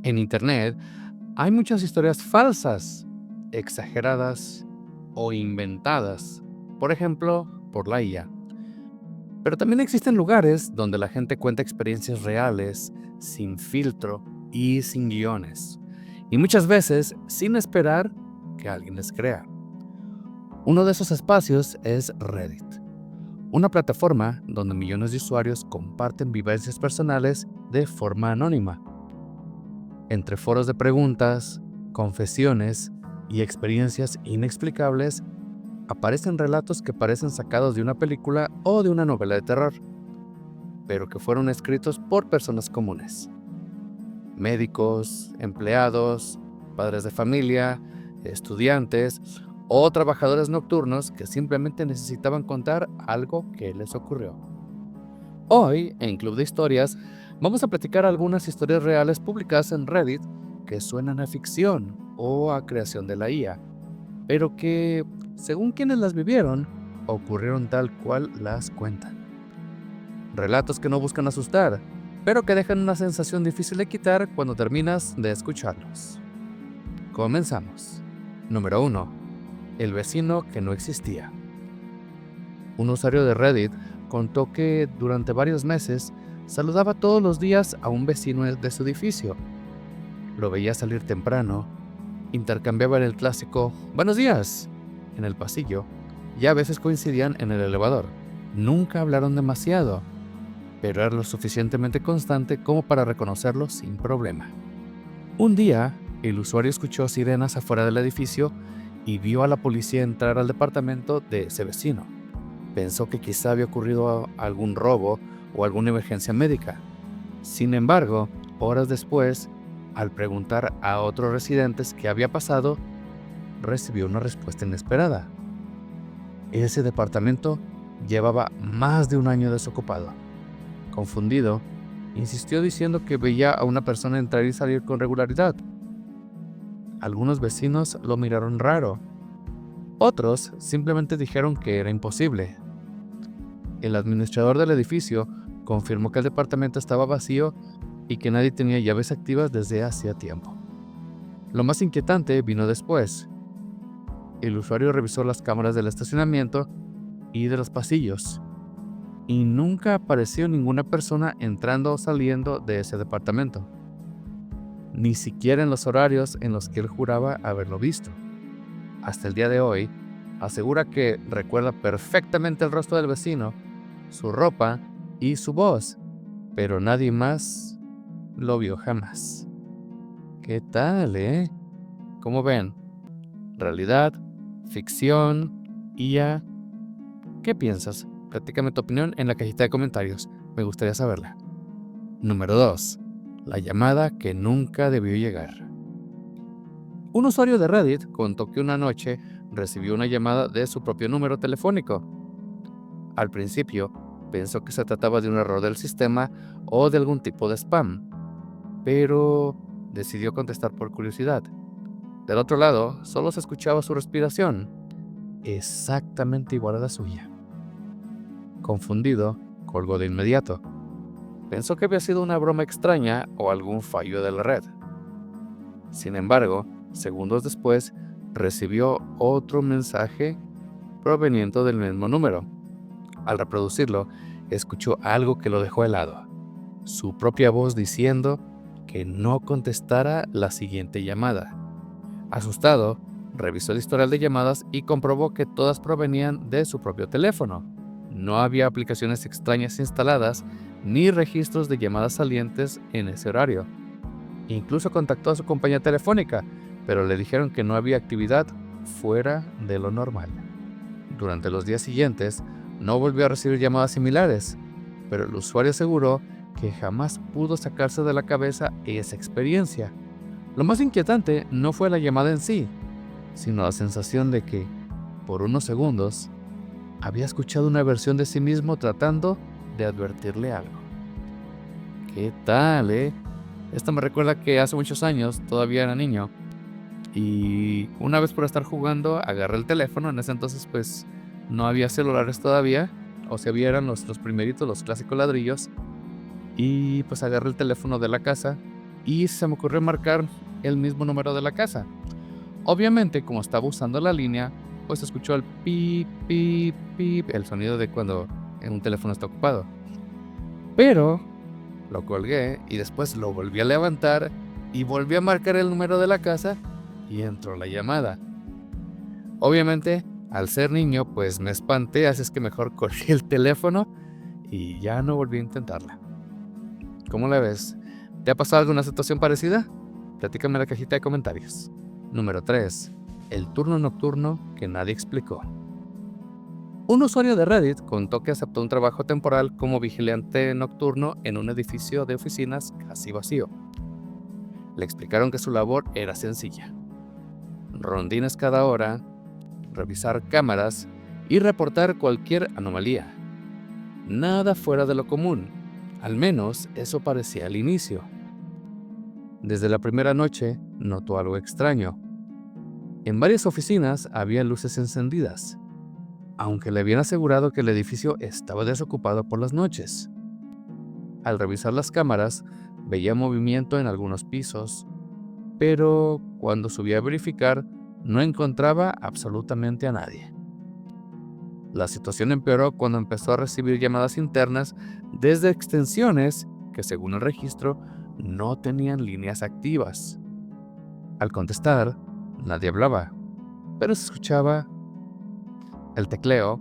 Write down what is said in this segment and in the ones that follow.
En Internet hay muchas historias falsas, exageradas o inventadas, por ejemplo, por la IA. Pero también existen lugares donde la gente cuenta experiencias reales, sin filtro y sin guiones. Y muchas veces sin esperar que alguien les crea. Uno de esos espacios es Reddit, una plataforma donde millones de usuarios comparten vivencias personales de forma anónima. Entre foros de preguntas, confesiones y experiencias inexplicables, aparecen relatos que parecen sacados de una película o de una novela de terror, pero que fueron escritos por personas comunes. Médicos, empleados, padres de familia, estudiantes o trabajadores nocturnos que simplemente necesitaban contar algo que les ocurrió. Hoy, en Club de Historias, vamos a platicar algunas historias reales publicadas en Reddit que suenan a ficción o a creación de la IA, pero que, según quienes las vivieron, ocurrieron tal cual las cuentan. Relatos que no buscan asustar, pero que dejan una sensación difícil de quitar cuando terminas de escucharlos. Comenzamos. Número 1. El vecino que no existía. Un usuario de Reddit contó que durante varios meses saludaba todos los días a un vecino de su edificio. Lo veía salir temprano, intercambiaban el clásico "buenos días" en el pasillo y a veces coincidían en el elevador. Nunca hablaron demasiado, pero era lo suficientemente constante como para reconocerlo sin problema. Un día, el usuario escuchó sirenas afuera del edificio y vio a la policía entrar al departamento de ese vecino. Pensó que quizá había ocurrido algún robo o alguna emergencia médica. Sin embargo, horas después, al preguntar a otros residentes qué había pasado, recibió una respuesta inesperada. Ese departamento llevaba más de un año desocupado. Confundido, insistió diciendo que veía a una persona entrar y salir con regularidad. Algunos vecinos lo miraron raro. Otros simplemente dijeron que era imposible. El administrador del edificio confirmó que el departamento estaba vacío y que nadie tenía llaves activas desde hacía tiempo. Lo más inquietante vino después. El usuario revisó las cámaras del estacionamiento y de los pasillos, y nunca apareció ninguna persona entrando o saliendo de ese departamento, ni siquiera en los horarios en los que él juraba haberlo visto. Hasta el día de hoy, asegura que recuerda perfectamente el rostro del vecino, su ropa y su voz, pero nadie más lo vio jamás. ¿Qué tal, ¿Cómo ven? ¿Realidad? ¿Ficción? ¿IA? ¿Qué piensas? Platícame tu opinión en la cajita de comentarios. Me gustaría saberla. Número 2. La llamada que nunca debió llegar. Un usuario de Reddit contó que una noche recibió una llamada de su propio número telefónico. Al principio, pensó que se trataba de un error del sistema o de algún tipo de spam, pero decidió contestar por curiosidad. Del otro lado, solo se escuchaba su respiración, exactamente igual a la suya. Confundido, colgó de inmediato. Pensó que había sido una broma extraña o algún fallo de la red. Sin embargo, segundos después, recibió otro mensaje proveniente del mismo número. Al reproducirlo, escuchó algo que lo dejó helado. Su propia voz diciendo que no contestara la siguiente llamada. Asustado, revisó el historial de llamadas y comprobó que todas provenían de su propio teléfono. No había aplicaciones extrañas instaladas ni registros de llamadas salientes en ese horario. Incluso contactó a su compañía telefónica, pero le dijeron que no había actividad fuera de lo normal. Durante los días siguientes, no volvió a recibir llamadas similares, pero el usuario aseguró que jamás pudo sacarse de la cabeza esa experiencia. Lo más inquietante no fue la llamada en sí, sino la sensación de que, por unos segundos, había escuchado una versión de sí mismo tratando de advertirle algo. ¿Qué tal, Esto me recuerda que hace muchos años todavía era niño y una vez por estar jugando agarré el teléfono. En ese entonces pues no había celulares todavía, o si había eran los primeritos, los clásicos ladrillos, y pues agarré el teléfono de la casa y se me ocurrió marcar el mismo número de la casa. Obviamente, como estaba usando la línea, pues escuchó el pip, pip, pip, el sonido de cuando un teléfono está ocupado. Pero lo colgué y después lo volví a levantar y volví a marcar el número de la casa y entró la llamada. Obviamente, al ser niño, pues me espanté, así es que mejor colgué el teléfono y ya no volví a intentarla. ¿Cómo la ves? ¿Te ha pasado alguna situación parecida? Platícame en la cajita de comentarios. Número 3. El turno nocturno que nadie explicó. Un usuario de Reddit contó que aceptó un trabajo temporal como vigilante nocturno en un edificio de oficinas casi vacío. Le explicaron que su labor era sencilla: rondines cada hora, revisar cámaras y reportar cualquier anomalía. Nada fuera de lo común, al menos eso parecía al inicio. Desde la primera noche notó algo extraño. En varias oficinas había luces encendidas, aunque le habían asegurado que el edificio estaba desocupado por las noches. Al revisar las cámaras, veía movimiento en algunos pisos, pero cuando subía a verificar, no encontraba absolutamente a nadie. La situación empeoró cuando empezó a recibir llamadas internas desde extensiones que, según el registro, no tenían líneas activas. Al contestar, nadie hablaba, pero se escuchaba el tecleo,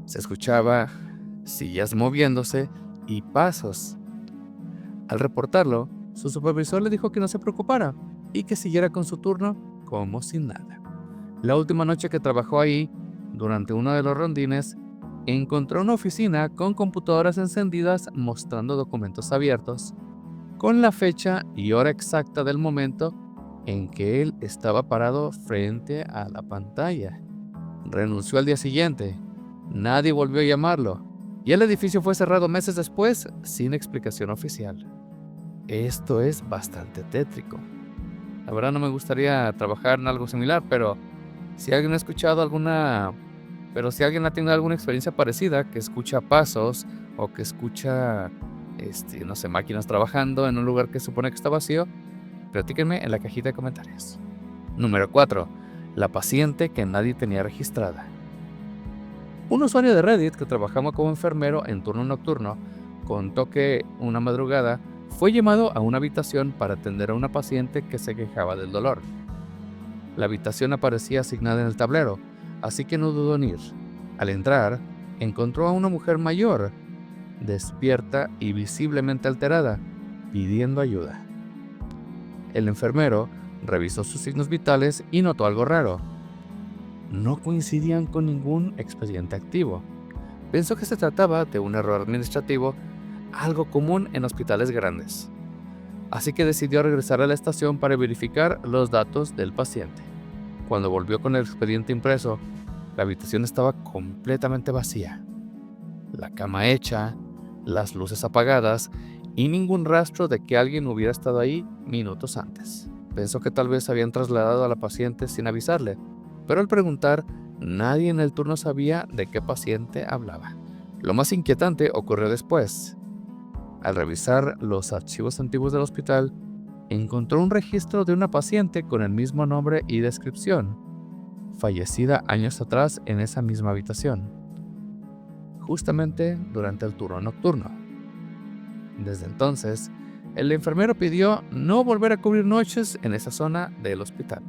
se escuchaba sillas moviéndose y pasos. Al reportarlo, su supervisor le dijo que no se preocupara y que siguiera con su turno como sin nada. La última noche que trabajó ahí, durante uno de los rondines, encontró una oficina con computadoras encendidas mostrando documentos abiertos, con la fecha y hora exacta del momento en que él estaba parado frente a la pantalla. Renunció al día siguiente. Nadie volvió a llamarlo, y el edificio fue cerrado meses después sin explicación oficial. Esto es bastante tétrico. La verdad no me gustaría trabajar en algo similar, pero si alguien ha escuchado si alguien ha tenido alguna experiencia parecida, que escucha pasos o que escucha, no sé, máquinas trabajando en un lugar que supone que está vacío, platíquenme en la cajita de comentarios. Número 4. La paciente que nadie tenía registrada. Un usuario de Reddit que trabajaba como enfermero en turno nocturno contó que una madrugada fue llamado a una habitación para atender a una paciente que se quejaba del dolor. La habitación aparecía asignada en el tablero, así que no dudó en ir. Al entrar, encontró a una mujer mayor, despierta y visiblemente alterada, pidiendo ayuda. El enfermero revisó sus signos vitales y notó algo raro. No coincidían con ningún expediente activo. Pensó que se trataba de un error administrativo, algo común en hospitales grandes. Así que decidió regresar a la estación para verificar los datos del paciente. Cuando volvió con el expediente impreso, la habitación estaba completamente vacía. La cama hecha, las luces apagadas y ningún rastro de que alguien hubiera estado ahí minutos antes. Pensó que tal vez habían trasladado a la paciente sin avisarle, pero al preguntar, nadie en el turno sabía de qué paciente hablaba. Lo más inquietante ocurrió después. Al revisar los archivos antiguos del hospital, encontró un registro de una paciente con el mismo nombre y descripción, fallecida años atrás en esa misma habitación, justamente durante el turno nocturno. Desde entonces, el enfermero pidió no volver a cubrir noches en esa zona del hospital.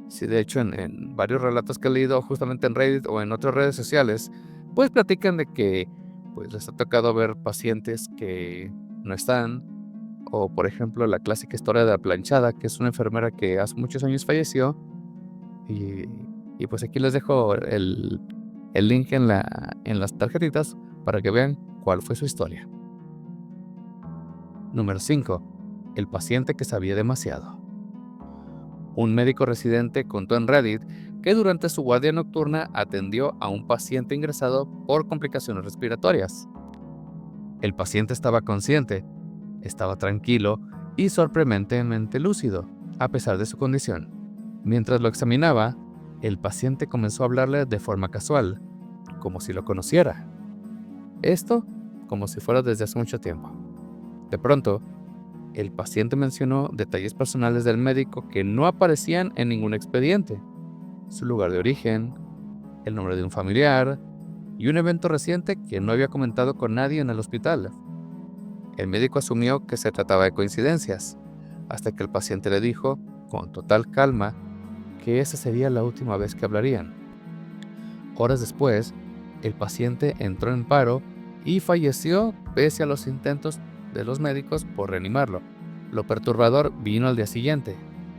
Sí, de hecho, en varios relatos que he leído justamente en Reddit o en otras redes sociales, pues platican de que pues les ha tocado ver pacientes que no están, o por ejemplo la clásica historia de la planchada, que es una enfermera que hace muchos años falleció, y, y pues aquí les dejo el link en las tarjetitas para que vean cuál fue su historia. Número 5. El paciente que sabía demasiado. Un médico residente contó en Reddit que durante su guardia nocturna atendió a un paciente ingresado por complicaciones respiratorias. El paciente estaba consciente, estaba tranquilo y sorprendentemente lúcido, a pesar de su condición. Mientras lo examinaba, el paciente comenzó a hablarle de forma casual, como si lo conociera. Esto como si fuera desde hace mucho tiempo. De pronto, El paciente mencionó detalles personales del médico que no aparecían en ningún expediente: su lugar de origen, el nombre de un familiar y un evento reciente que no había comentado con nadie en el hospital. El médico asumió que se trataba de coincidencias, hasta que el paciente le dijo, con total calma, que esa sería la última vez que hablarían. Horas después, el paciente entró en paro y falleció pese a los intentos de los médicos por reanimarlo. Lo perturbador vino al día siguiente.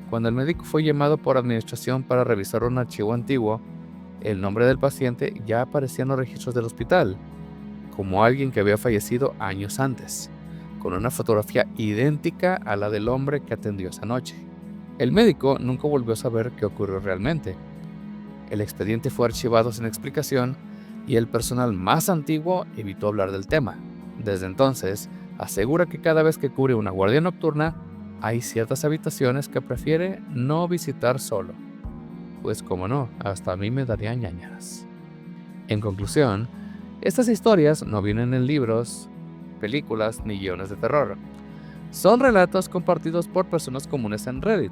Cuando el médico fue llamado por administración para revisar un archivo antiguo, el nombre del paciente ya aparecía en los registros del hospital, como alguien que había fallecido años antes, con una fotografía idéntica a la del hombre que atendió esa noche. El médico nunca volvió a saber qué ocurrió realmente. El expediente fue archivado sin explicación y el personal más antiguo evitó hablar del tema. Desde entonces, asegura que cada vez que cubre una guardia nocturna, hay ciertas habitaciones que prefiere no visitar solo. Pues como no, hasta a mí me darían ñañaras. En conclusión, estas historias no vienen en libros, películas ni guiones de terror. Son relatos compartidos por personas comunes en Reddit.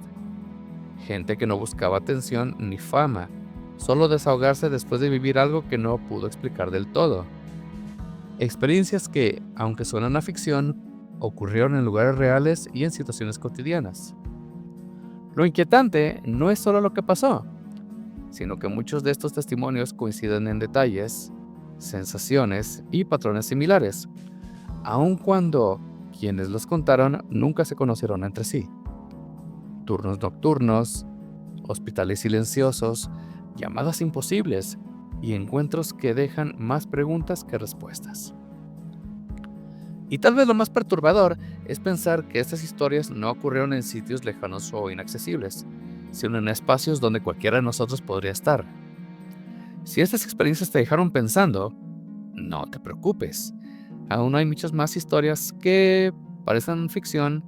Gente que no buscaba atención ni fama, solo desahogarse después de vivir algo que no pudo explicar del todo. Experiencias que, aunque suenan a ficción, ocurrieron en lugares reales y en situaciones cotidianas. Lo inquietante no es solo lo que pasó, sino que muchos de estos testimonios coinciden en detalles, sensaciones y patrones similares, aun cuando quienes los contaron nunca se conocieron entre sí. Turnos nocturnos, hospitales silenciosos, llamadas imposibles y encuentros que dejan más preguntas que respuestas. Y tal vez lo más perturbador es pensar que estas historias no ocurrieron en sitios lejanos o inaccesibles, sino en espacios donde cualquiera de nosotros podría estar. Si estas experiencias te dejaron pensando, no te preocupes. Aún hay muchas más historias que parecen ficción,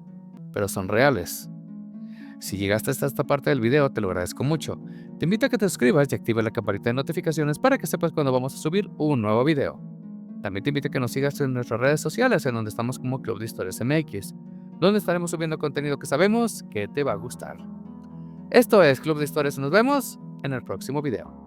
pero son reales. Si llegaste hasta esta parte del video, te lo agradezco mucho. Te invito a que te suscribas y active la campanita de notificaciones para que sepas cuando vamos a subir un nuevo video. También te invito a que nos sigas en nuestras redes sociales, en donde estamos como Club de Historias MX, donde estaremos subiendo contenido que sabemos que te va a gustar. Esto es Club de Historias y nos vemos en el próximo video.